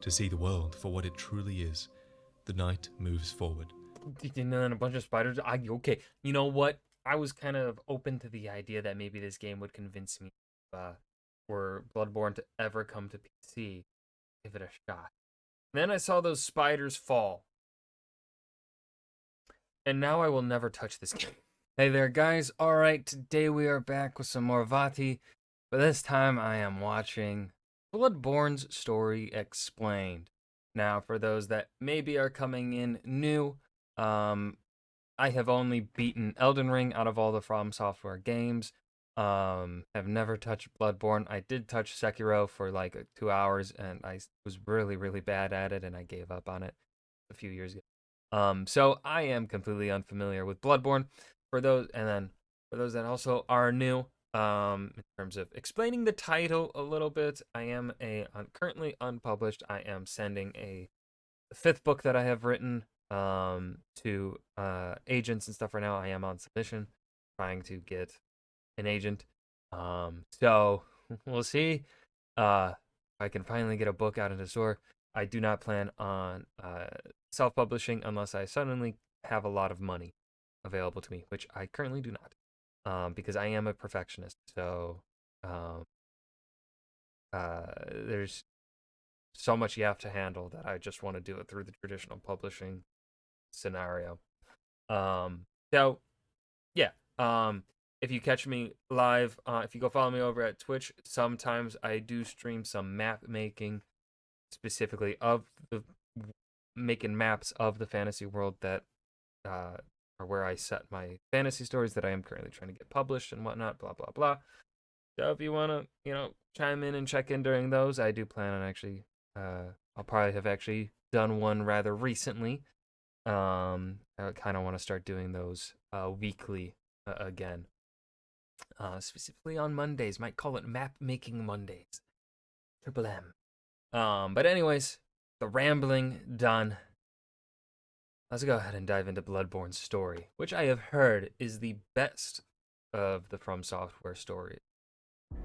to see the world for what it truly is. The night moves forward. And then a bunch of spiders. Okay. You know what? I was kind of open to the idea that maybe this game would convince me, for Bloodborne to ever come to PC. Give it a shot. Then I saw those spiders fall, and now I will never touch this game. Hey there, guys. All right, today we are back with some more Vati, but this time I am watching Bloodborne's Story Explained. Now, for those that maybe are coming in new, I have only beaten Elden Ring out of all the From Software games. Have never touched Bloodborne. I did touch Sekiro for like 2 hours, and I was really, really bad at it, and I gave up on it a few years ago. So I am completely unfamiliar with Bloodborne. For those that also are new, in terms of explaining the title a little bit, I am currently unpublished. I am sending the fifth book that I have written to agents and stuff right now. I am on submission, trying to get an agent. So we'll see if I can finally get a book out in the store. I do not plan on self-publishing unless I suddenly have a lot of money available to me, which I currently do not, because I am a perfectionist. So there's so much you have to handle that I just want to do it through the traditional publishing scenario. So yeah. If you catch me live, if you go follow me over at Twitch, sometimes I do stream some map making, specifically of the making maps of the fantasy world that are where I set my fantasy stories that I am currently trying to get published and whatnot, blah blah blah. So if you want to, chime in and check in during those, I do plan on actually, I'll probably have actually done one rather recently. I kind of want to start doing those weekly again. Specifically on Mondays. Might call it Map Making Mondays. Triple M. But anyways, the rambling done. Let's go ahead and dive into Bloodborne's story, which I have heard is the best of the From Software stories.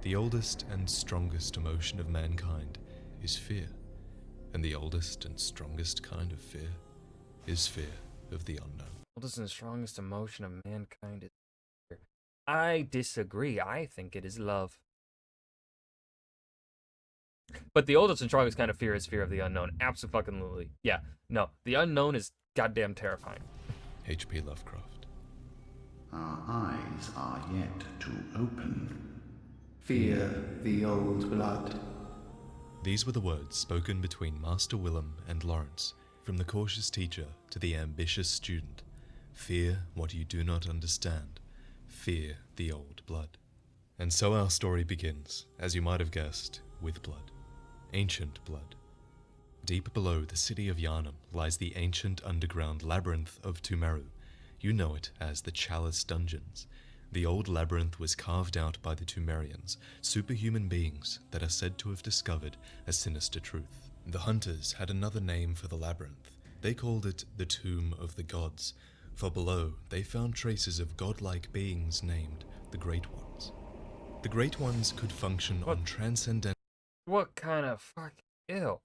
The oldest and strongest emotion of mankind is fear, and the oldest and strongest kind of fear is fear of the unknown. Oldest and strongest emotion of mankind is fear. I disagree. I think it is love. But the oldest and strongest kind of fear is fear of the unknown. Absolutely. Yeah. No, the unknown is goddamn terrifying. H.P. Lovecraft. Our eyes are yet to open. Fear the old blood. These were the words spoken between Master Willam and Lawrence, from the cautious teacher to the ambitious student. Fear what you do not understand. Fear the old blood. And so our story begins, as you might have guessed, with blood. Ancient blood. Deep below the city of Yharnam lies the ancient underground labyrinth of Tumeru. You know it as the Chalice Dungeons. The old labyrinth was carved out by the Tumerians, superhuman beings that are said to have discovered a sinister truth. The hunters had another name for the labyrinth. They called it the Tomb of the Gods, for below they found traces of godlike beings named the Great Ones. The Great Ones could function on transcendental What kind of fuck? Ew.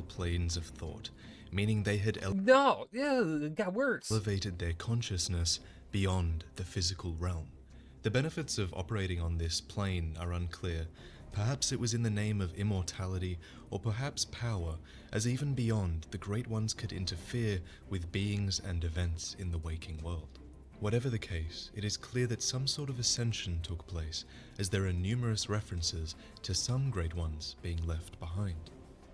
planes of thought, meaning they had No, it got worse. elevated their consciousness beyond the physical realm. The benefits of operating on this plane are unclear. Perhaps it was in the name of immortality, or perhaps power, as even beyond, the Great Ones could interfere with beings and events in the waking world. Whatever the case, it is clear that some sort of ascension took place, as there are numerous references to some Great Ones being left behind.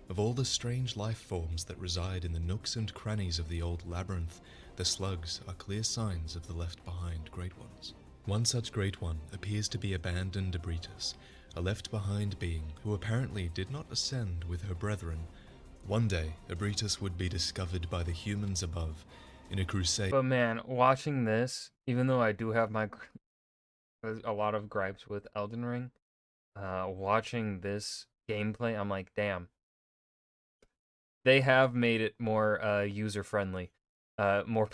Of all the strange life forms that reside in the nooks and crannies of the old labyrinth, the slugs are clear signs of the left-behind Great Ones. One such Great One appears to be abandoned Ebritus, a left-behind being who apparently did not ascend with her brethren. One day, Ebritus would be discovered by the humans above in a crusade. But man, watching this, even though I do have a lot of gripes with Elden Ring, watching this gameplay, I'm like, damn. They have made it more user friendly, more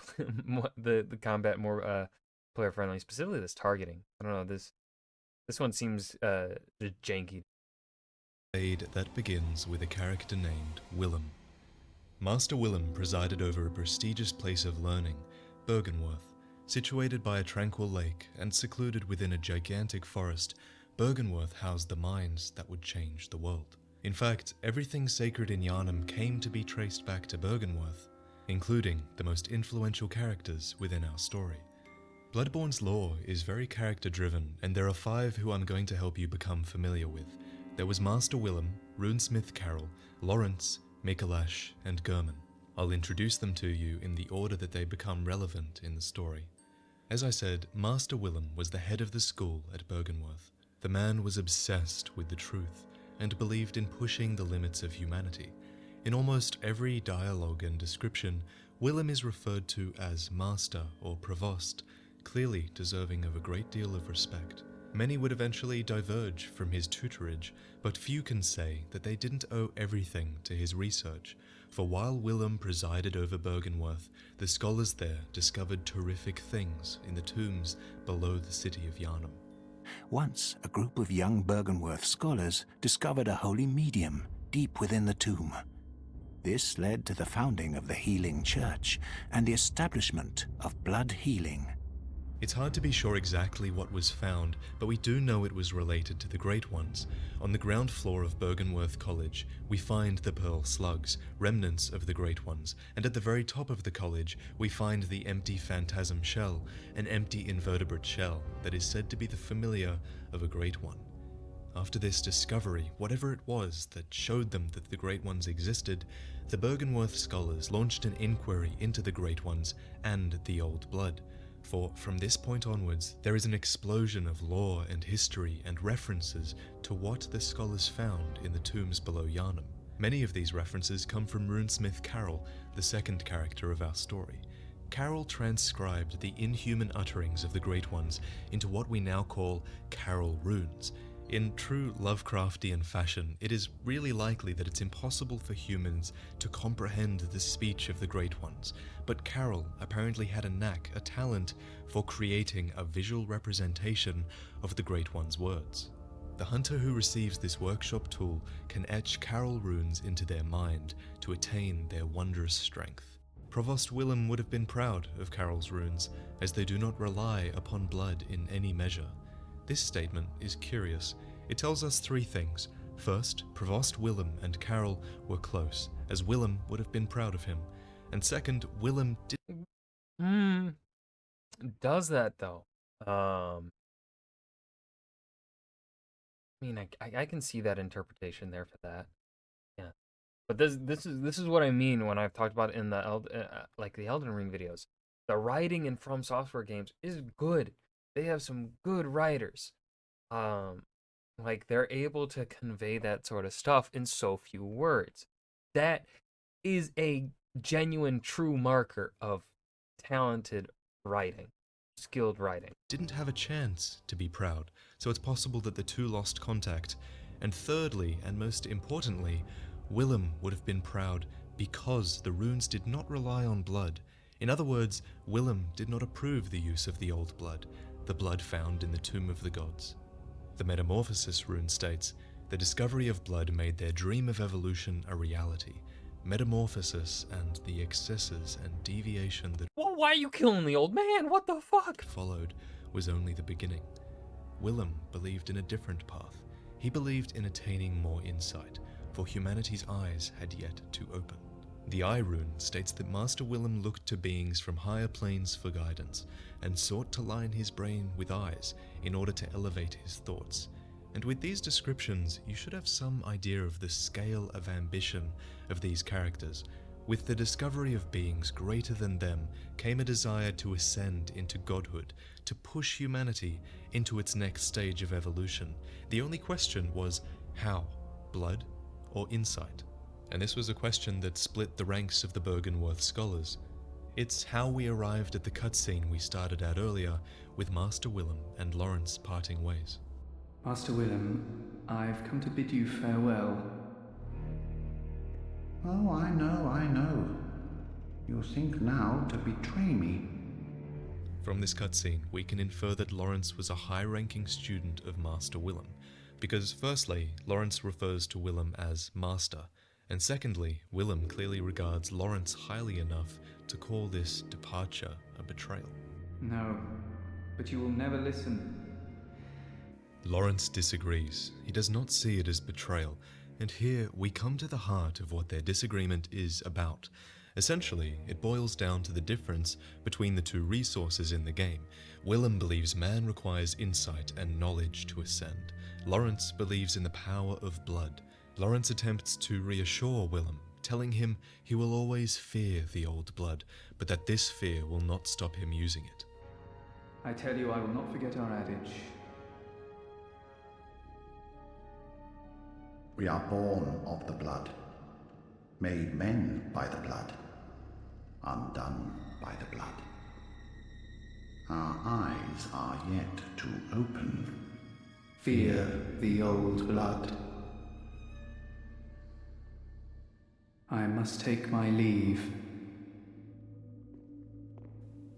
the combat more player friendly. Specifically, this targeting. I don't know, this one seems janky. That begins with a character named Willam. Master Willam presided over a prestigious place of learning, Bergenworth. Situated by a tranquil lake and secluded within a gigantic forest, Bergenworth housed the minds that would change the world. In fact, everything sacred in Yharnam came to be traced back to Bergenworth, including the most influential characters within our story. Bloodborne's lore is very character-driven, and there are 5 who I'm going to help you become familiar with. There was Master Willam, Runesmith Carol, Lawrence, Mikolash, and Gurman. I'll introduce them to you in the order that they become relevant in the story. As I said, Master Willam was the head of the school at Bergenworth. The man was obsessed with the truth and believed in pushing the limits of humanity. In almost every dialogue and description, Willam is referred to as Master or Provost, clearly deserving of a great deal of respect. Many would eventually diverge from his tutorage, but few can say that they didn't owe everything to his research, for while Willam presided over Bergenworth, the scholars there discovered terrific things in the tombs below the city of Yharnam. Once, a group of young Bergenworth scholars discovered a holy medium deep within the tomb. This led to the founding of the Healing Church and the establishment of blood healing. It's hard to be sure exactly what was found, but we do know it was related to the Great Ones. On the ground floor of Bergenworth College, we find the Pearl Slugs, remnants of the Great Ones, and at the very top of the college, we find the empty Phantasm Shell, an empty invertebrate shell that is said to be the familiar of a Great One. After this discovery, whatever it was that showed them that the Great Ones existed, the Bergenworth scholars launched an inquiry into the Great Ones and the Old Blood. For from this point onwards, there is an explosion of lore and history and references to what the scholars found in the tombs below Yharnam. Many of these references come from Runesmith Carol, the second character of our story. Carol transcribed the inhuman utterings of the Great Ones into what we now call Carol runes. In true Lovecraftian fashion, it is really likely that it's impossible for humans to comprehend the speech of the Great Ones, but Carol apparently had a knack, a talent, for creating a visual representation of the Great One's words. The hunter who receives this workshop tool can etch Carol runes into their mind to attain their wondrous strength. Provost Willam would have been proud of Carol's runes, as they do not rely upon blood in any measure. This statement is curious. It tells us 3 things. First, Provost Willam and Carol were close, as Willam would have been proud of him. And second, Willam did... Does that, though? I mean, I can see that interpretation there for that. Yeah. But this is what I mean when I've talked about it in the the Elden Ring videos. The writing in From Software games is good. They have some good writers. They're able to convey that sort of stuff in so few words. That is a genuine, true marker of talented writing, skilled writing. Didn't have a chance to be proud, so it's possible that the 2 lost contact. And thirdly, and most importantly, Willam would have been proud because the runes did not rely on blood. In other words, Willam did not approve the use of the Old Blood, the blood found in the Tomb of the Gods. The Metamorphosis rune states, the discovery of blood made their dream of evolution a reality. Metamorphosis and the excesses and deviation that Well, why are you killing the old man? What the fuck? followed was only the beginning. Willam believed in a different path. He believed in attaining more insight, for humanity's eyes had yet to open. The Eye rune states that Master Willam looked to beings from higher planes for guidance, and sought to line his brain with eyes in order to elevate his thoughts. And with these descriptions, you should have some idea of the scale of ambition of these characters. With the discovery of beings greater than them came a desire to ascend into godhood, to push humanity into its next stage of evolution. The only question was, how? Blood or insight? And this was a question that split the ranks of the Bergenworth scholars. It's how we arrived at the cutscene we started at earlier, with Master Willam and Lawrence parting ways. Master Willam, I've come to bid you farewell. Oh, I know. You think now to betray me. From this cutscene, we can infer that Lawrence was a high-ranking student of Master Willam. Because firstly, Lawrence refers to Willam as master, and secondly, Willam clearly regards Lawrence highly enough to call this departure a betrayal. No, but you will never listen. Lawrence disagrees. He does not see it as betrayal, and here we come to the heart of what their disagreement is about. Essentially, it boils down to the difference between the two resources in the game. Willam believes man requires insight and knowledge to ascend. Lawrence believes in the power of blood. Lawrence attempts to reassure Willam, telling him he will always fear the old blood, but that this fear will not stop him using it. I tell you, I will not forget our adage. We are born of the blood, made men by the blood, undone by the blood. Our eyes are yet to open. Fear the old blood. I must take my leave.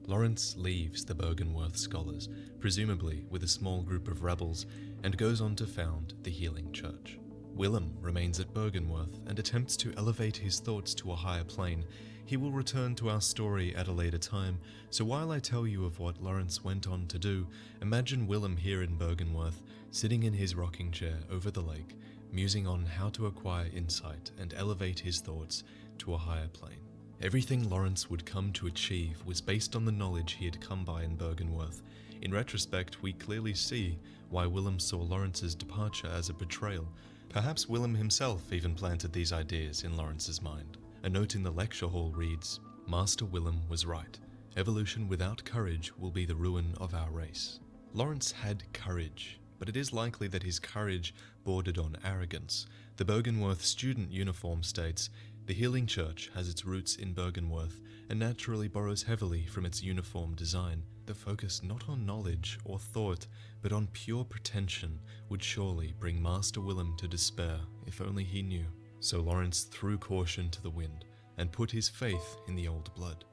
Lawrence leaves the Byrgenwerth scholars, presumably with a small group of rebels, and goes on to found the Healing Church. Willam remains at Byrgenwerth and attempts to elevate his thoughts to a higher plane. He will return to our story at a later time, so while I tell you of what Lawrence went on to do, imagine Willam here in Byrgenwerth, sitting in his rocking chair over the lake, musing on how to acquire insight and elevate his thoughts to a higher plane. Everything Lawrence would come to achieve was based on the knowledge he had come by in Byrgenwerth. In retrospect, we clearly see why Willam saw Lawrence's departure as a betrayal. Perhaps Willam himself even planted these ideas in Lawrence's mind. A note in the lecture hall reads, "Master Willam was right. Evolution without courage will be the ruin of our race." Lawrence had courage, but it is likely that his courage bordered on arrogance. The Byrgenwerth student uniform states, "The Healing Church has its roots in Byrgenwerth and naturally borrows heavily from its uniform design. The focus not on knowledge or thought, but on pure pretension would surely bring Master Willam to despair if only he knew." So Lawrence threw caution to the wind and put his faith in the old blood.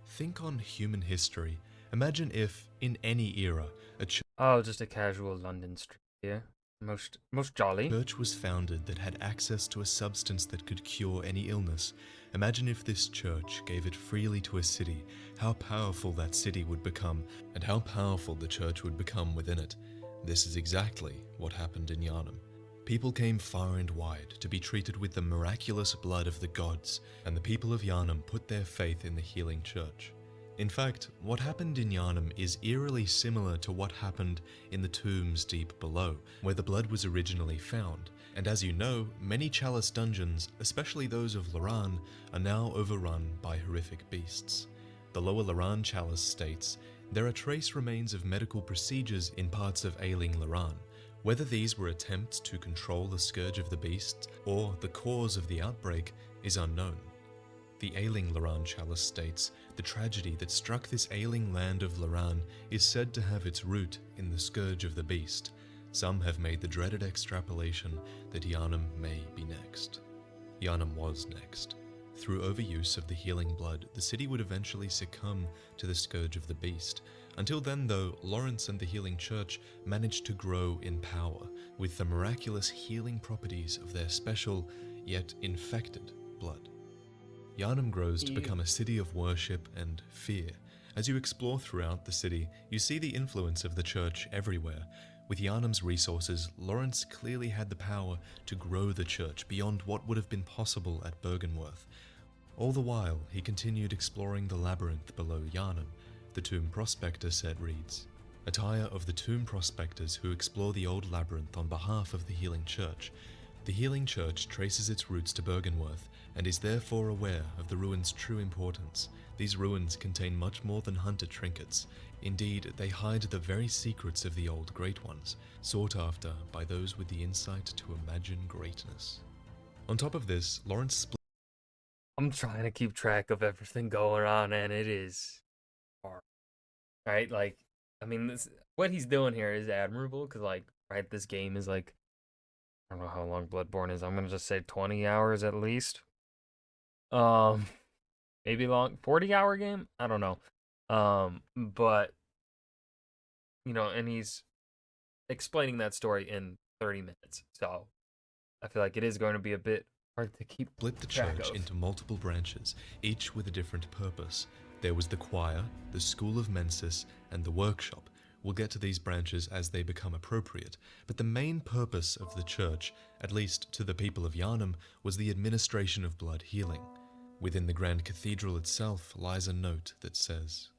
Think on human history. Imagine if, in any era, a Oh, just a casual London street here. Most jolly. church was founded that had access to a substance that could cure any illness. Imagine if this church gave it freely to a city, how powerful that city would become, and how powerful the church would become within it. This is exactly what happened in Yharnam. People came far and wide to be treated with the miraculous blood of the gods, and the people of Yharnam put their faith in the Healing Church. In fact, what happened in Yharnam is eerily similar to what happened in the tombs deep below, where the blood was originally found. And as you know, many Chalice dungeons, especially those of Loran, are now overrun by horrific beasts. The lower Loran Chalice states, "There are trace remains of medical procedures in parts of ailing Loran. Whether these were attempts to control the scourge of the beasts or the cause of the outbreak is unknown." The ailing Loran Chalice states, "The tragedy that struck this ailing land of Loran is said to have its root in the scourge of the beast. Some have made the dreaded extrapolation that Yharnam may be next." Yharnam was next. Through overuse of the healing blood, the city would eventually succumb to the scourge of the beast. Until then, though, Lawrence and the Healing Church managed to grow in power with the miraculous healing properties of their special, yet infected, blood. Yharnam grows to become a city of worship and fear. As you explore throughout the city, you see the influence of the church everywhere. With Yharnam's resources, Lawrence clearly had the power to grow the church beyond what would have been possible at Byrgenwerth. All the while, he continued exploring the labyrinth below Yharnam. The Tomb Prospector said reads, "Attire of the Tomb Prospectors who explore the old labyrinth on behalf of the Healing Church. The Healing Church traces its roots to Byrgenwerth and is therefore aware of the ruins' true importance. These ruins contain much more than hunter trinkets. Indeed, they hide the very secrets of the old Great Ones, sought after by those with the insight to imagine greatness." On top of this, Lawrence split I'm trying to keep track of everything going on, and it is hard. Right? Like, I mean, what he's doing here is admirable, because, like, right, this game is like, I don't know how long Bloodborne is. I'm gonna just say 20 hours at least. Maybe long 40-hour game. I don't know. But you know, and he's explaining that story in 30 minutes. So I feel like it is going to be a bit hard to keep Split the track church of. into multiple branches, each with a different purpose. There was the choir, the school of Mensis, and the workshop. We'll get to these branches as they become appropriate, but the main purpose of the church, at least to the people of Yharnam, was the administration of blood healing. Within the grand cathedral itself lies a note that says,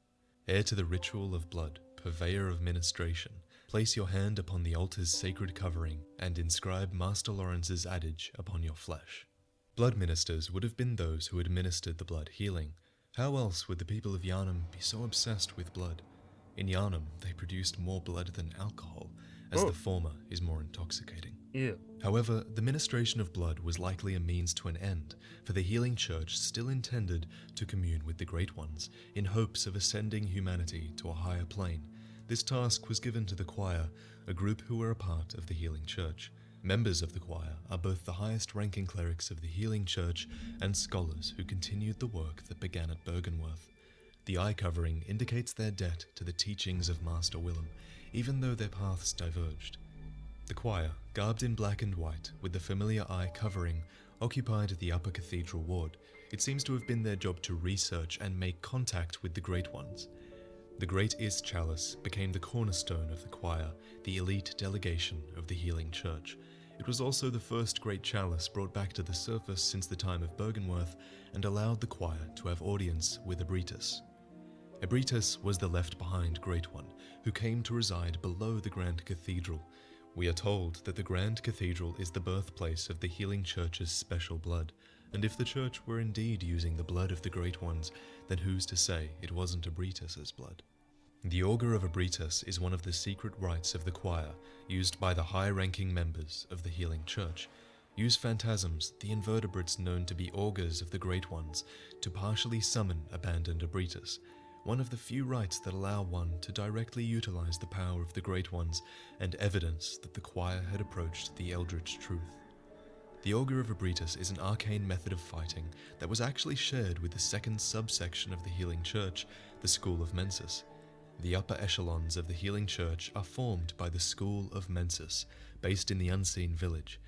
"Heir to the ritual of blood, purveyor of ministration, place your hand upon the altar's sacred covering and inscribe Master Lawrence's adage upon your flesh." Blood ministers would have been those who administered the blood healing. How else would the people of Yharnam be so obsessed with blood? In Yharnam, they produced more blood than alcohol, as the former is more intoxicating. Ew. However, the ministration of blood was likely a means to an end, for the healing church still intended to commune with the Great Ones, in hopes of ascending humanity to a higher plane. This task was given to the choir, a group who were a part of the healing church. Members of the choir are both the highest-ranking clerics of the healing church and scholars who continued the work that began at Byrgenwerth. The eye covering indicates their debt to the teachings of Master Willam, even though their paths diverged. The choir, garbed in black and white, with the familiar eye covering, occupied the upper cathedral ward. It seems to have been their job to research and make contact with the Great Ones. The Great Is Chalice became the cornerstone of the choir, the elite delegation of the healing church. It was also the first great chalice brought back to the surface since the time of Byrgenwerth and allowed the choir to have audience with Ebritus. Ebritus was the left-behind Great One, who came to reside below the Grand Cathedral. We are told that the Grand Cathedral is the birthplace of the healing church's special blood, and if the church were indeed using the blood of the Great Ones, then who's to say it wasn't Ebritus's blood? The Augur of Ebritus is one of the secret rites of the choir, used by the high-ranking members of the healing church. Use phantasms, the invertebrates known to be augurs of the Great Ones, to partially summon abandoned Ebritus, one of the few rites that allow one to directly utilize the power of the Great Ones and evidence that the choir had approached the eldritch truth. The Augur of Ebritus is an arcane method of fighting that was actually shared with the second subsection of the healing church, the School of Mensis. The upper echelons of the healing church are formed by the School of Mensis, based in the Unseen Village.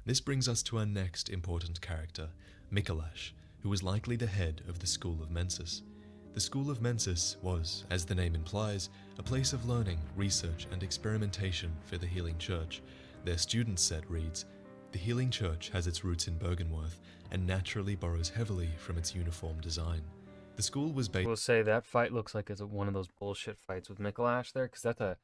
This brings us to our next important character, Mikolash, who was likely the head of the School of Mensis. The School of Mensis was, as the name implies, a place of learning, research, and experimentation for the healing church. Their student set reads, "The healing church has its roots in Byrgenwerth and naturally borrows heavily from its uniform design." The school was based... We'll say that fight looks like it's one of those bullshit fights with Mikolash there, because that's a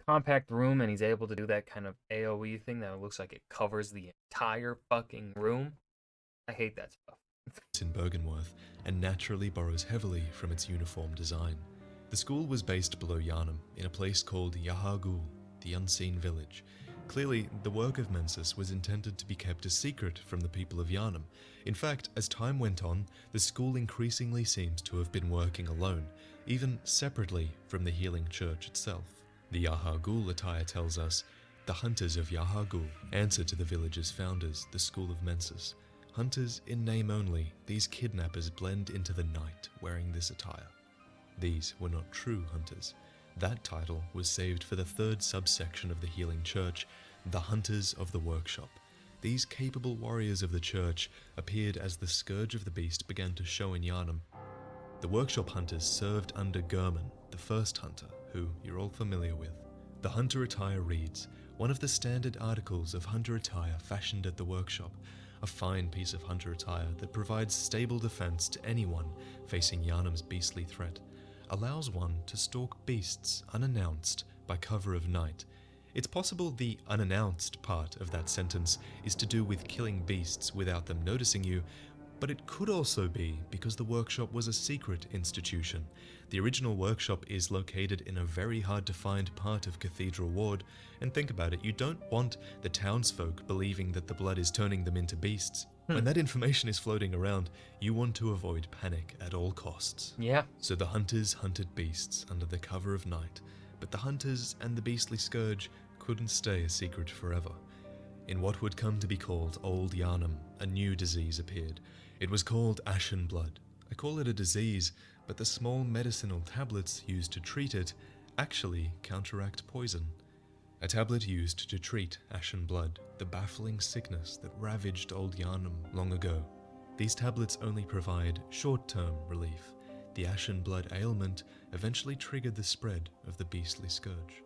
compact room and he's able to do that kind of AoE thing that looks like it covers the entire fucking room. I hate that stuff. in Byrgenwerth and naturally borrows heavily from its uniform design. The school was based below Yharnam in a place called Yahar'gul, the Unseen Village. Clearly, the work of Mensis was intended to be kept a secret from the people of Yharnam. In fact, as time went on, the school increasingly seems to have been working alone, even separately from the healing church itself. The Yahar'gul attire tells us, "The hunters of Yahar'gul answer to the village's founders, the School of Mensis. Hunters in name only, these kidnappers blend into the night wearing this attire." These were not true hunters. That title was saved for the third subsection of the healing church, the Hunters of the Workshop. These capable warriors of the church appeared as the scourge of the beast began to show in Yharnam. The workshop hunters served under Gurman, the first hunter, who you're all familiar with. The hunter attire reads, one of the standard articles of hunter attire fashioned at the workshop, a fine piece of hunter attire that provides stable defense to anyone facing Yharnam's beastly threat, allows one to stalk beasts unannounced by cover of night. It's possible the unannounced part of that sentence is to do with killing beasts without them noticing you, but it could also be because the workshop was a secret institution. The original workshop is located in a very hard to find part of Cathedral Ward, and think about it, you don't want the townsfolk believing that the blood is turning them into beasts. When that information is floating around, you want to avoid panic at all costs. Yeah. So the hunters hunted beasts under the cover of night, but the hunters and the beastly scourge couldn't stay a secret forever. In what would come to be called Old Yharnam, a new disease appeared. It was called Ashen Blood. I call it a disease, but the small medicinal tablets used to treat it actually counteract poison. a tablet used to treat ashen blood, the baffling sickness that ravaged Old Yharnam long ago. These tablets only provide short-term relief. The ashen blood ailment eventually triggered the spread of the beastly scourge.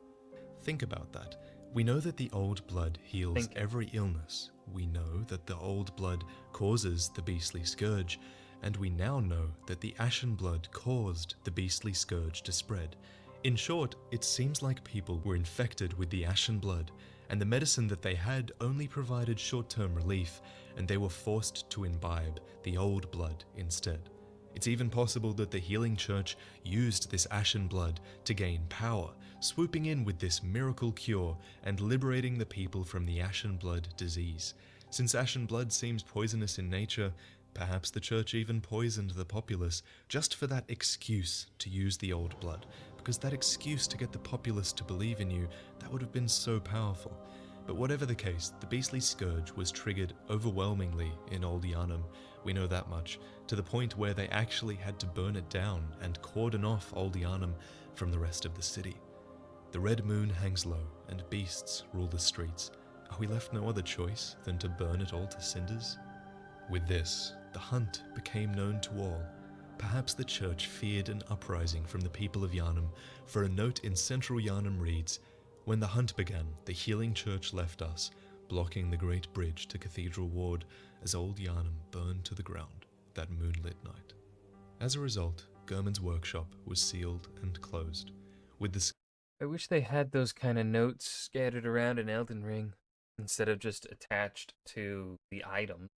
Think about that. We know that the old blood heals every illness. We know that the old blood causes the beastly scourge, and we now know that the ashen blood caused the beastly scourge to spread. In short, it seems like people were infected with the ashen blood, and the medicine that they had only provided short-term relief, and they were forced to imbibe the old blood instead. It's even possible that the healing church used this ashen blood to gain power, swooping in with this miracle cure and liberating the people from the ashen blood disease. Since ashen blood seems poisonous in nature, perhaps the church even poisoned the populace just for that excuse to use the old blood, because that excuse to get the populace to believe in you, that would have been so powerful. But whatever the case, the beastly scourge was triggered overwhelmingly in Old Yharnam, we know that much, to the point where they actually had to burn it down and cordon off Old Yharnam from the rest of the city. The red moon hangs low, and beasts rule the streets. Are we left no other choice than to burn it all to cinders? With this, the hunt became known to all. Perhaps the church feared an uprising from the people of Yharnam, for a note in central Yharnam reads, "When the hunt began, the healing church left us, blocking the great bridge to Cathedral Ward as Old Yharnam burned to the ground that moonlit night." As a result, Gurman's workshop was sealed and closed. With the I wish they had those kind of notes scattered around in Elden Ring instead of just attached to the item.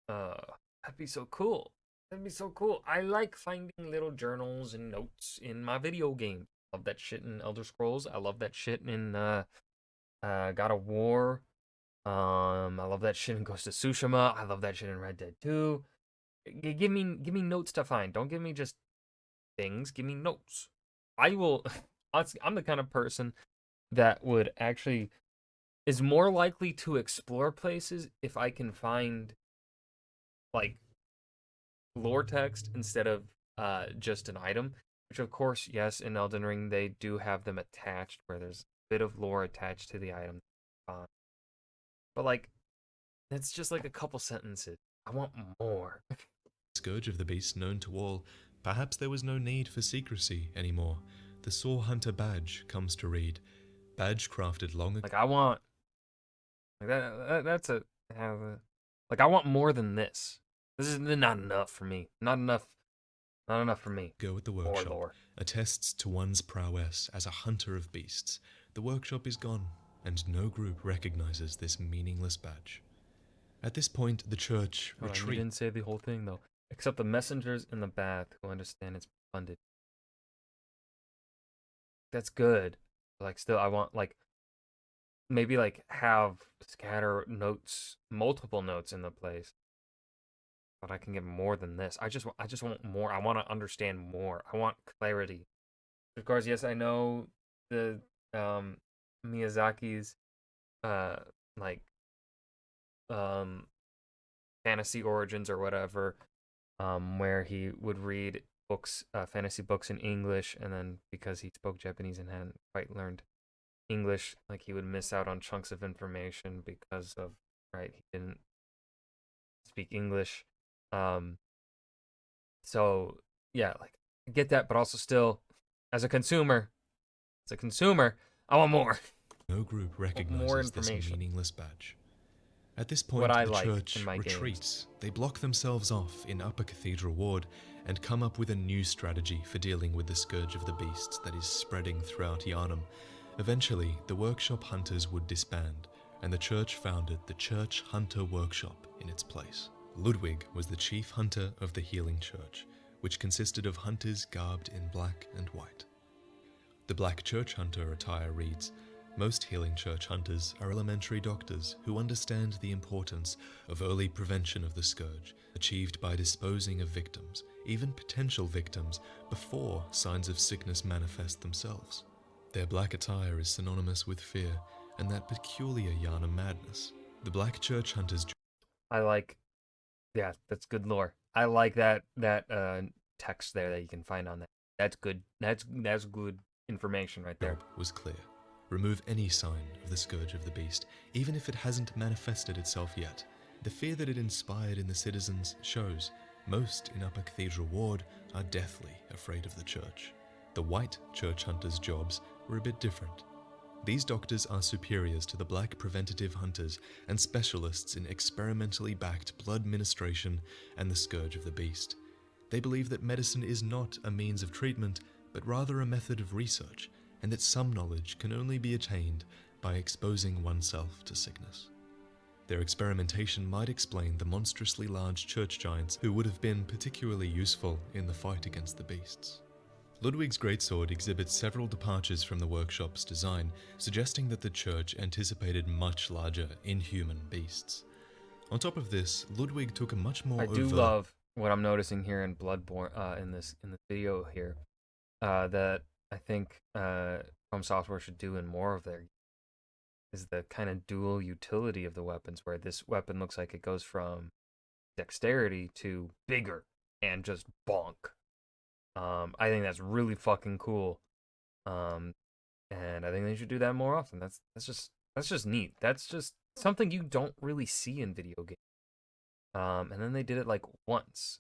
That'd be so cool. That'd be so cool. I like finding little journals and notes in my video game. Love that shit in Elder Scrolls. I love that shit in God of War. I love that shit in Ghost of Tsushima. I love that shit in Red Dead 2. Give me notes to find. Don't give me just things. Give me notes. I will. Honestly, I'm the kind of person that would actually is more likely to explore places if I can find like lore text instead of just an item. Which, of course, yes, in Elden Ring, they do have them attached, where there's a bit of lore attached to the item. But, like, it's just like a couple sentences. I want more. scourge of the beast known to all, perhaps there was no need for secrecy anymore. The Saw Hunter badge comes to read. Badge crafted long ago. Like, I want... Like, that's a... Like, I want more than this. This is not enough for me. Not enough for me. Go at the workshop attests to one's prowess as a hunter of beasts. The workshop is gone, and no group recognizes this meaningless badge. At this point, the church retreats. You didn't say the whole thing, though. Except the messengers in the bath who understand it's funded. That's good. Like, still, I want, like, maybe, like, have scatter notes, multiple notes in the place. But I can get more than this. I just want more. I want to understand more. I want clarity. Of course, yes, I know the Miyazaki's fantasy origins or whatever, where he would read books, fantasy books in English, and then because he spoke Japanese and hadn't quite learned English, like he would miss out on chunks of information because of he didn't speak English. So yeah, like I get that, but also still, as a consumer, I want more. No group recognizes this meaningless badge. At this point, the church retreats. Games. They block themselves off in Upper Cathedral Ward and come up with a new strategy for dealing with the scourge of the beasts that is spreading throughout Yharnam. Eventually, the workshop hunters would disband, and the church founded the Church Hunter Workshop in its place. Ludwig was the chief hunter of the Healing Church, which consisted of hunters garbed in black and white. The Black Church Hunter attire reads, "Most Healing Church hunters are elementary doctors who understand the importance of early prevention of the scourge, achieved by disposing of victims, even potential victims, before signs of sickness manifest themselves. Their black attire is synonymous with fear and that peculiar Yharnam madness. The Black Church Hunters..." Yeah, that's good lore. I like that text there that you can find on that. That's good. That's good information right there. Was clear. Remove any sign of the scourge of the beast, even if it hasn't manifested itself yet. The fear that it inspired in the citizens shows. Most in Upper Cathedral Ward are deathly afraid of the church. The white church hunters' jobs were a bit different. These doctors are superiors to the black preventative hunters and specialists in experimentally backed blood ministration and the scourge of the beast. They believe that medicine is not a means of treatment, but rather a method of research, and that some knowledge can only be attained by exposing oneself to sickness. Their experimentation might explain the monstrously large church giants who would have been particularly useful in the fight against the beasts. Ludwig's greatsword exhibits several departures from the workshop's design, suggesting that the church anticipated much larger, inhuman beasts. On top of this, Ludwig took a much more I do love what I'm noticing here in Bloodborne, in the video here, that I think From Software should do in more of their is the kind of dual utility of the weapons, where this weapon looks like it goes from dexterity to bigger and just bonk. I think that's really fucking cool, and I think they should do that more often. That's just neat. That's just something you don't really see in video games. And then they did it like once,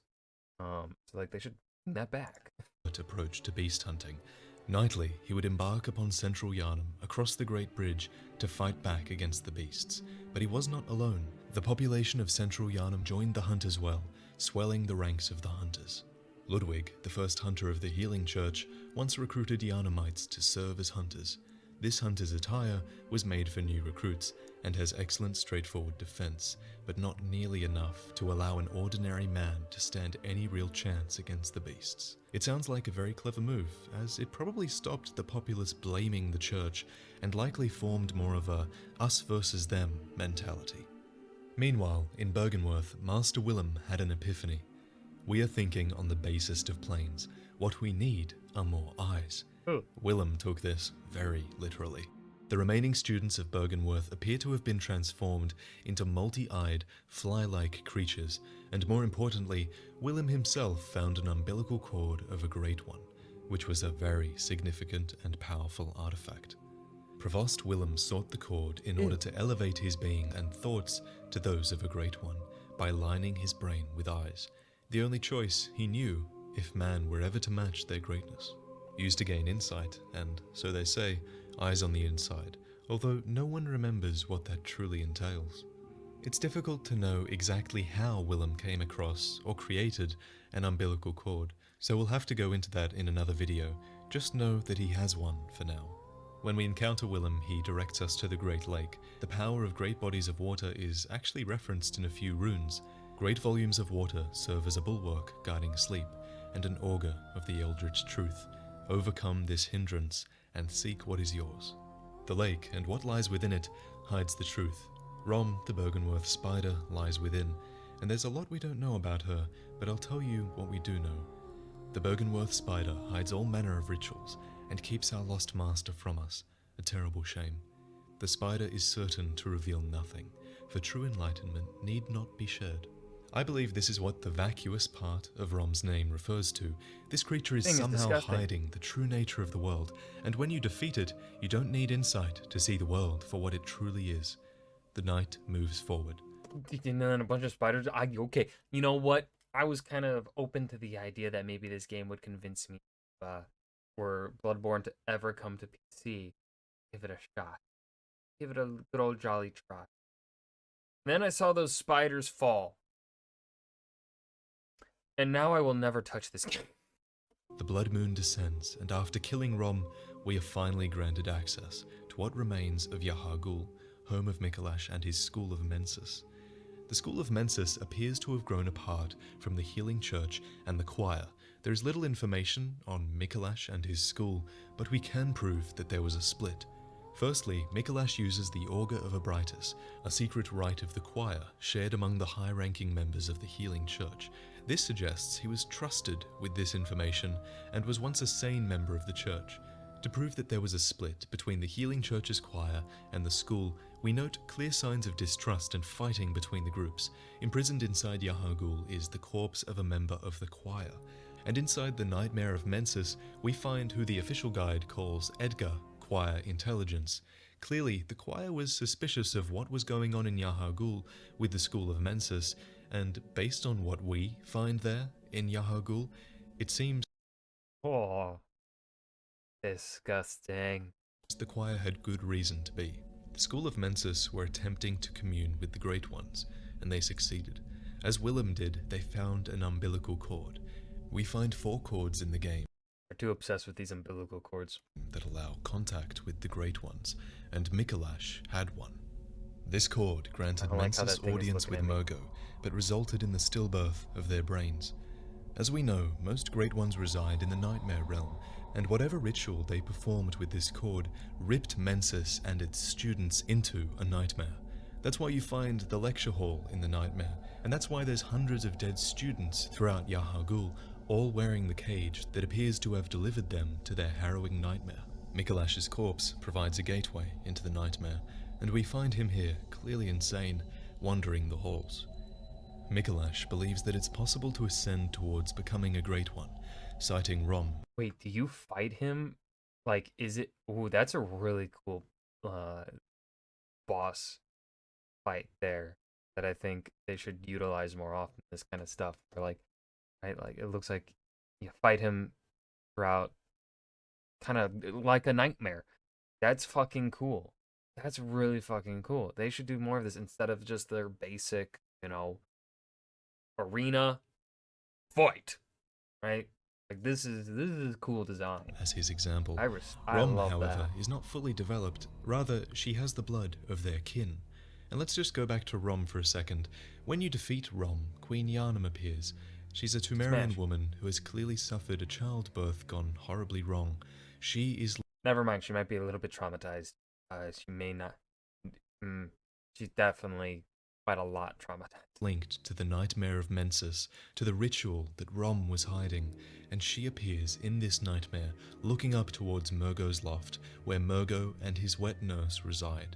so like they should bring that back. Approach to beast hunting. Nightly, he would embark upon Central Yharnam across the Great Bridge to fight back against the beasts. But he was not alone. The population of Central Yharnam joined the hunt as well, swelling the ranks of the hunters. Ludwig, the first hunter of the Healing Church, once recruited Yharnamites to serve as hunters. This hunter's attire was made for new recruits and has excellent straightforward defense, but not nearly enough to allow an ordinary man to stand any real chance against the beasts. It sounds like a very clever move, as it probably stopped the populace blaming the church and likely formed more of a us versus them mentality. Meanwhile, in Byrgenwerth, Master Willam had an epiphany. We are thinking on the basest of planes. What we need are more eyes. Willam took this very literally. The remaining students of Byrgenwerth appear to have been transformed into multi-eyed, fly-like creatures, and more importantly, Willam himself found an umbilical cord of a Great One, which was a very significant and powerful artifact. Provost Willam sought the cord in order to elevate his being and thoughts to those of a Great One by lining his brain with eyes, the only choice he knew if man were ever to match their greatness. Used to gain insight, and, so they say, eyes on the inside, although no one remembers what that truly entails. It's difficult to know exactly how Willam came across or created an umbilical cord, so we'll have to go into that in another video. Just know that he has one for now. When we encounter Willam, he directs us to the Great Lake. The power of great bodies of water is actually referenced in a few runes. Great volumes of water serve as a bulwark guarding sleep, and an augur of the eldritch truth. Overcome this hindrance and seek what is yours. The lake and what lies within it hides the truth. Rom, the Byrgenwerth spider, lies within, and there's a lot we don't know about her, but I'll tell you what we do know. The Byrgenwerth spider hides all manner of rituals and keeps our lost master from us, a terrible shame. The spider is certain to reveal nothing, for true enlightenment need not be shared. I believe this is what the vacuous part of Rom's name refers to. This creature is somehow hiding the true nature of the world, and when you defeat it, you don't need insight to see the world for what it truly is. The night moves forward. And then a bunch of spiders. Okay, you know what? I was kind of open to the idea that maybe this game would convince me, for Bloodborne to ever come to PC. Give it a shot. Give it a good old jolly try. Then I saw those spiders fall. And now I will never touch this game. The blood moon descends, and after killing Rom, we are finally granted access to what remains of Yahar'gul, home of Mikolash and his School of Mensis. The School of Mensis appears to have grown apart from the Healing Church and the Choir. There is little information on Mikolash and his school, but we can prove that there was a split. Firstly, Mikolash uses the Augur of Abritus, a secret rite of the Choir shared among the high-ranking members of the Healing Church. This suggests he was trusted with this information and was once a sane member of the church. To prove that there was a split between the Healing Church's choir and the school, we note clear signs of distrust and fighting between the groups. Imprisoned inside Yahar'gul is the corpse of a member of the choir, and inside the Nightmare of Mensis, we find who the official guide calls Edgar, acquire intelligence. Clearly, the choir was suspicious of what was going on in Yahar'gul with the school of Mensis, and based on what we find there in Yahar'gul, it seems Oh, disgusting. the choir had good reason to be. The school of Mensis were attempting to commune with the Great Ones, and they succeeded. As Willam did, they found an umbilical cord. We find 4 cords in the game They're too obsessed with these umbilical cords. that allow contact with the Great Ones, and Mikolash had one. This cord granted I like how Mensis that thing is audience with looking at me. Murgo, but resulted in the stillbirth of their brains. As we know, most Great Ones reside in the Nightmare Realm, and whatever ritual they performed with this cord ripped Mensis and its students into a nightmare. That's why you find the lecture hall in the nightmare, and that's why there's hundreds of dead students throughout Yahar'gul, all wearing the cage that appears to have delivered them to their harrowing nightmare. Mikolash's corpse provides a gateway into the nightmare, and we find him here, clearly insane, wandering the halls. Mikolash believes that it's possible to ascend towards becoming a Great One, citing Rom. Wait, do you fight him? Like, is it... Ooh, that's a really cool boss fight there that I think they should utilize more often, this kind of stuff. Or like, right, like, it looks like you fight him throughout kind of like a nightmare. That's fucking cool. That's really fucking cool. They should do more of this instead of just their basic, arena fight, right? Like this is cool design. As his example. I Rom, love however, that. is not fully developed. Rather, she has the blood of their kin. And let's just go back to Rom for a second. When you defeat Rom, Queenyanam appears. She's a Tumerian Smash. woman who has clearly suffered a childbirth gone horribly wrong. She is Never mind, she might be a little bit traumatized. She may not. She's definitely quite a lot traumatized. linked to the nightmare of Mensis, to the ritual that Rom was hiding, and she appears in this nightmare, looking up towards Murgo's loft, where Murgo and his wet nurse reside.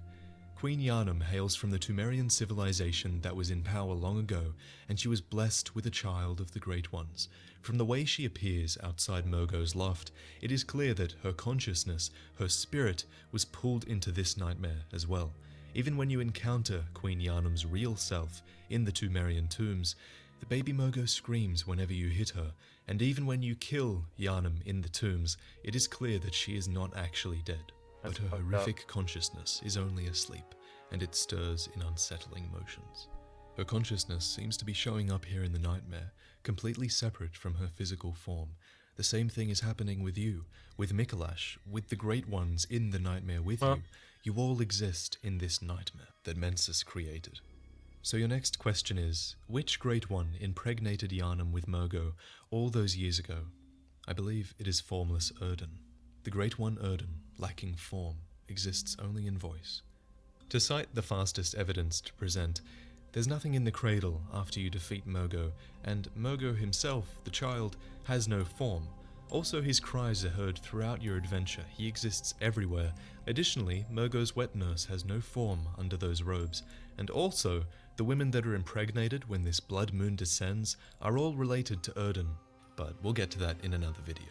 Queenyanam hails from the Tumerian civilization that was in power long ago, and she was blessed with a child of the Great Ones. From the way she appears outside Murgo's loft, it is clear that her consciousness, her spirit, was pulled into this nightmare as well. Even when you encounter Queenyanam's real self in the Tumerian tombs, the baby Murgo screams whenever you hit her, and even when you kill Yanam in the tombs, it is clear that she is not actually dead. That's But her fucked horrific consciousness is only asleep, and it stirs in unsettling motions. Her consciousness seems to be showing up here in the nightmare, completely separate from her physical form. The same thing is happening with you, with Mikolash, with the Great Ones in the nightmare with you. You all exist in this nightmare that Mensis created. So your next question is, which Great One impregnated Yanam with Murgo all those years ago? I believe it is formless Erden. The Great One Erden, lacking form, exists only in voice. To cite the fastest evidence to present, there's nothing in the cradle after you defeat Murgo, and Murgo himself, the child, has no form. Also, his cries are heard throughout your adventure. He exists everywhere. Additionally, Murgo's wet nurse has no form under those robes. And also, the women that are impregnated when this blood moon descends are all related to Erden. But we'll get to that in another video.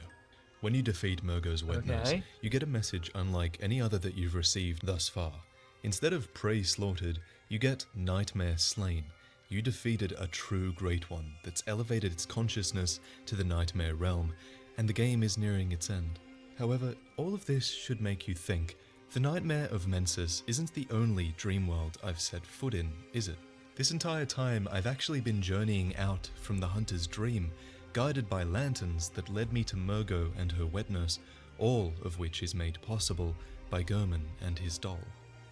When you defeat Murgo's wet nurse, you get a message unlike any other that you've received thus far. Instead of prey slaughtered, you get nightmare slain. You defeated a true Great One that's elevated its consciousness to the nightmare realm, and the game is nearing its end. However, all of this should make you think, the nightmare of Mensis isn't the only dream world I've set foot in, is it? This entire time I've actually been journeying out from the hunter's dream, guided by lanterns that led me to Murgo and her wet nurse, all of which is made possible by Gurman and his doll.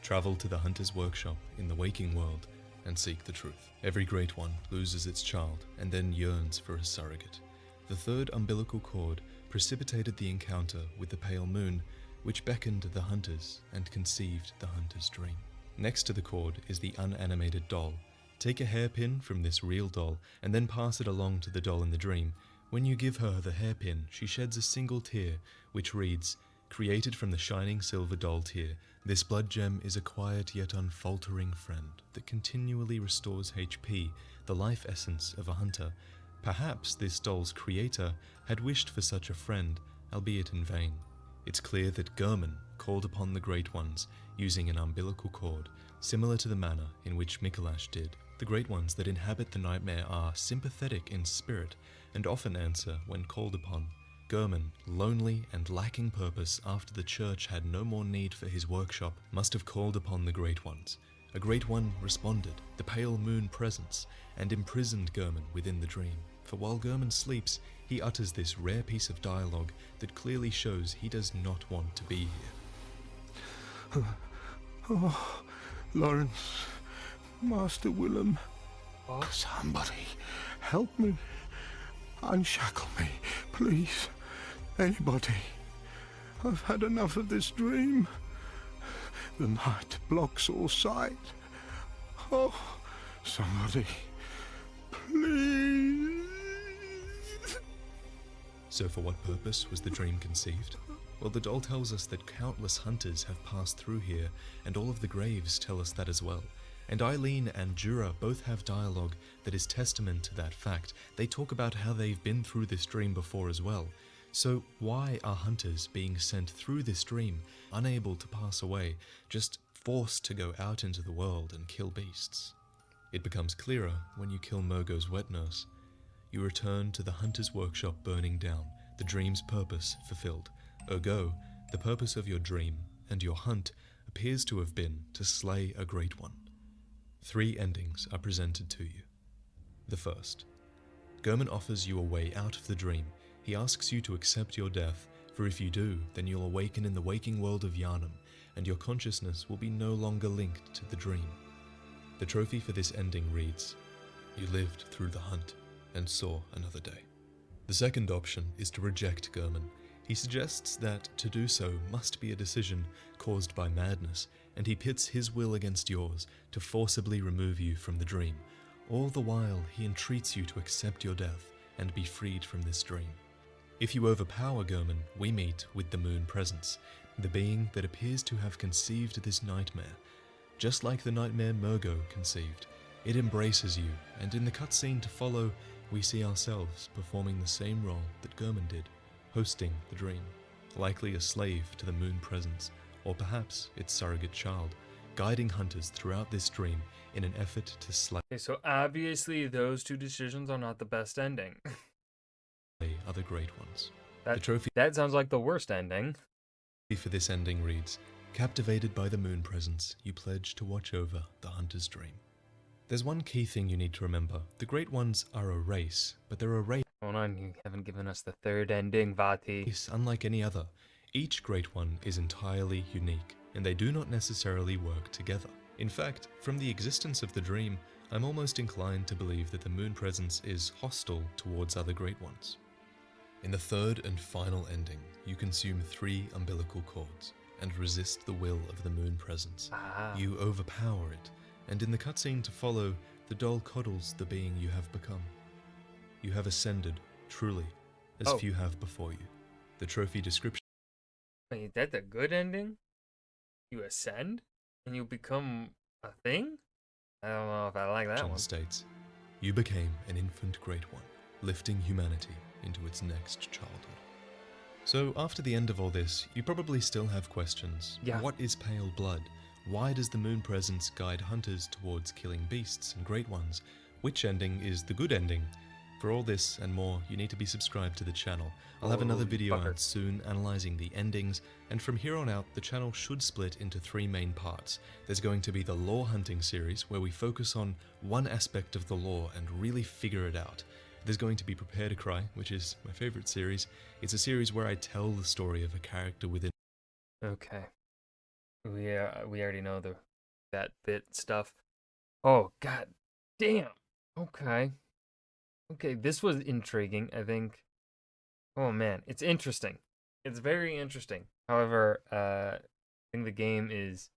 Travel to the hunter's workshop in the waking world and seek the truth. Every Great One loses its child and then yearns for a surrogate. The third umbilical cord precipitated the encounter with the pale moon, which beckoned the hunters and conceived the hunter's dream. Next to the cord is the unanimated doll. Take a hairpin from this real doll and then pass it along to the doll in the dream. When you give her the hairpin, she sheds a single tear, which reads, "Created from the shining silver doll tear, this blood gem is a quiet yet unfaltering friend that continually restores HP, the life essence of a hunter. Perhaps this doll's creator had wished for such a friend, albeit in vain." It's clear that Gurman called upon the Great Ones using an umbilical cord, similar to the manner in which Mikolash did. The Great Ones that inhabit the nightmare are sympathetic in spirit and often answer when called upon. Gurman, lonely and lacking purpose after the church had no more need for his workshop, must have called upon the Great Ones. A Great One responded, the pale moon presence, and imprisoned Gurman within the dream. For while Gurman sleeps, he utters this rare piece of dialogue that clearly shows he does not want to be here. Oh, Lawrence, Master Willam, Oh. somebody help me. Unshackle me, please. Anybody. I've had enough of this dream. The night blocks all sight. Oh, somebody, please. So for what purpose was the dream conceived? Well, the doll tells us that countless hunters have passed through here, and all of the graves tell us that as well. And Eileen and Jura both have dialogue that is testament to that fact. They talk about how they've been through this dream before as well. So why are hunters being sent through this dream, unable to pass away, just forced to go out into the world and kill beasts? It becomes clearer when you kill Murgo's wet nurse. You return to the hunter's workshop burning down, the dream's purpose fulfilled. Ergo, the purpose of your dream and your hunt appears to have been to slay a great one. 3 endings are presented to you. The first. Gurman offers you a way out of the dream. He asks you to accept your death, for if you do, then you'll awaken in the waking world of Yharnam, and your consciousness will be no longer linked to the dream. The trophy for this ending reads, "You lived through the hunt and saw another day." The second option is to reject Gurman. He suggests that to do so must be a decision caused by madness, and he pits his will against yours to forcibly remove you from the dream. All the while, he entreats you to accept your death and be freed from this dream. If you overpower Gurman, we meet with the Moon Presence, the being that appears to have conceived this nightmare. Just like the nightmare Murgo conceived, it embraces you, and in the cutscene to follow, we see ourselves performing the same role that Gurman did, hosting the dream, likely a slave to the Moon Presence, or perhaps its surrogate child, guiding hunters throughout this dream in an effort to slay Okay, so obviously those 2 decisions are not the best ending. other great ones. That, The trophy that sounds like the worst ending. for this ending reads, "Captivated by the Moon Presence, you pledge to watch over the hunter's dream." There's one key thing you need to remember. The Great Ones are a race, but they're a race Hold on, you haven't given us the 3rd ending, Vati. unlike any other. Each Great One is entirely unique, and they do not necessarily work together. In fact, from the existence of the dream, I'm almost inclined to believe that the Moon Presence is hostile towards other Great Ones. In the 3rd and final ending, you consume 3 umbilical cords and resist the will of the Moon Presence. Ah. You overpower it, and in the cutscene to follow, the doll coddles the being you have become. You have ascended, truly, as Oh. few have before you. The trophy description Wait, that's a good ending? You ascend? And you become a thing? I don't know if I like that one. states, "You became an infant Great One, lifting humanity into its next childhood." So after the end of all this, you probably still have questions. Yeah. What is pale blood? Why does the Moon Presence guide hunters towards killing beasts and Great Ones? Which ending is the good ending? For all this and more, you need to be subscribed to the channel. I'll have another Holy video fucker. out soon analyzing the endings, and from here on out, the channel should split into 3 main parts. There's going to be the lore hunting series, where we focus on one aspect of the lore and really figure it out. There's going to be Prepare to Cry, which is my favorite series. It's a series where I tell the story of a character within Okay. We already know that bit stuff. Oh, god damn. Okay. Okay, this was intriguing, I think. Oh man, it's interesting. It's very interesting. However, I think the game is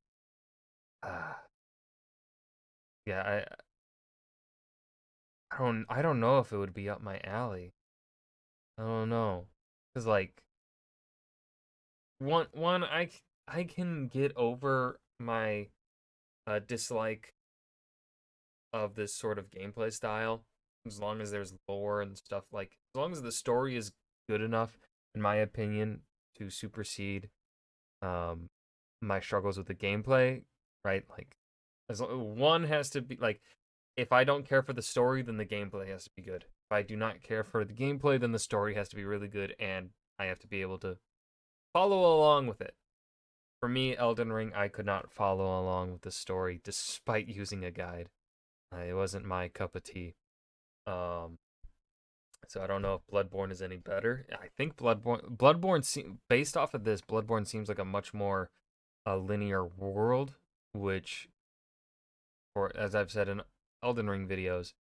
yeah, I don't know if it would be up my alley. I don't know. Cuz like one I can get over my dislike of this sort of gameplay style as long as there's lore and stuff, like as long as the story is good enough in my opinion to supersede my struggles with the gameplay, right? Like, one has to be like, if I don't care for the story, then the gameplay has to be good. If I do not care for the gameplay, then the story has to be really good, and I have to be able to follow along with it. For me, Elden Ring, I could not follow along with the story despite using a guide. It wasn't my cup of tea. So I don't know if Bloodborne is any better. I think based off of this, Bloodborne seems like a much more linear world, which, or as I've said in Elden Ring videos,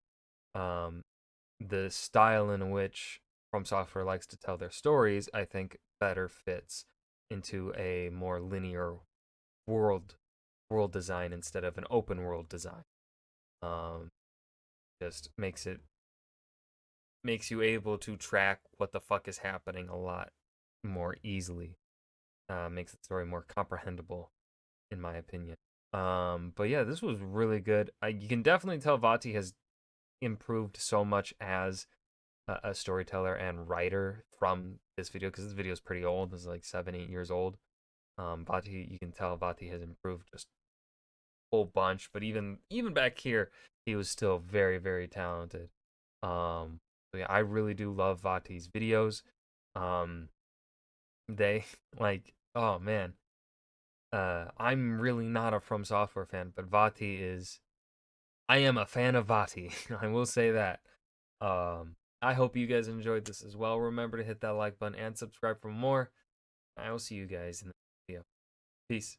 the style in which From Software likes to tell their stories, I think better fits into a more linear world design instead of an open world design. Just makes you able to track what the fuck is happening a lot more easily. Makes the story more comprehensible, in my opinion. But yeah, this was really good. You can definitely tell Vati has improved so much as a storyteller and writer from this video, because this video is pretty old. This is like 7-8 years old. Vati, you can tell Vati has improved just a whole bunch. But even back here, he was still very, very talented. So yeah, I really do love Vati's videos. They like, oh man, I'm really not a From Software fan, but Vati is. I am a fan of Vati. I will say that. I hope you guys enjoyed this as well. Remember to hit that like button and subscribe for more. I will see you guys in the next video. Peace.